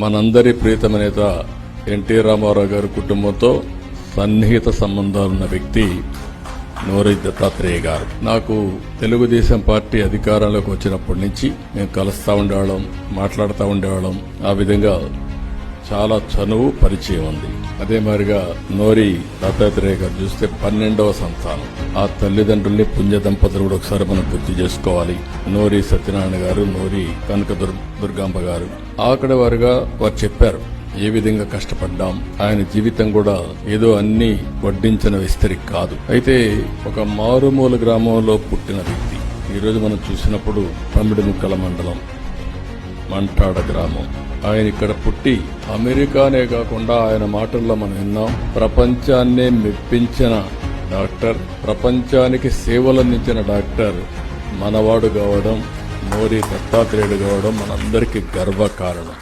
మనందరి ప్రియతమ నేత ఎన్టీ రామారావు గారి కుటుంబంతో సన్నిహిత సంబంధాలున్న వ్యక్తి నోరి దత్తాత్రేయ గారు. నాకు తెలుగుదేశం పార్టీ అధికారంలోకి వచ్చినప్పటి నుంచి మేము కలుస్తా ఉండేవాళ్ళం, మాట్లాడుతూ ఉండేవాళ్ళం. ఆ విధంగా చాలా చనువు పరిచయం ఉంది. అదే మాదిరిగా నోరి దత్తాత్రేయ గారు చూస్తే 12వ సంతానం. ఆ తల్లిదండ్రుల్ని పుణ్య దంపతులు కూడా ఒకసారి మనం గుర్తు చేసుకోవాలి. నోరి సత్యనారాయణ గారు, నోరి కనక దుర్గాంబ గారు. ఆకడి వారుగా వారు చెప్పారు ఏ విధంగా కష్టపడ్డాం. ఆయన జీవితం కూడా ఏదో అన్ని వడ్డించిన విస్తరి కాదు. అయితే ఒక మారుమూల గ్రామంలో పుట్టిన వ్యక్తి. ఈరోజు మనం చూసినప్పుడు తమిడిముక్కల మండలం మంటాడ గ్రామం. ఆయన ఇక్కడ పుట్టి అమెరికానే కాకుండా ఆయన మాటల్లో మనం విన్నాం, ప్రపంచాన్నే మెప్పించిన డాక్టర్, ప్రపంచానికి సేవలందించిన డాక్టర్ మనవాడు కావడం, నోరి దత్తాత్రేయుడు కావడం మనందరికీ గర్వకారణం.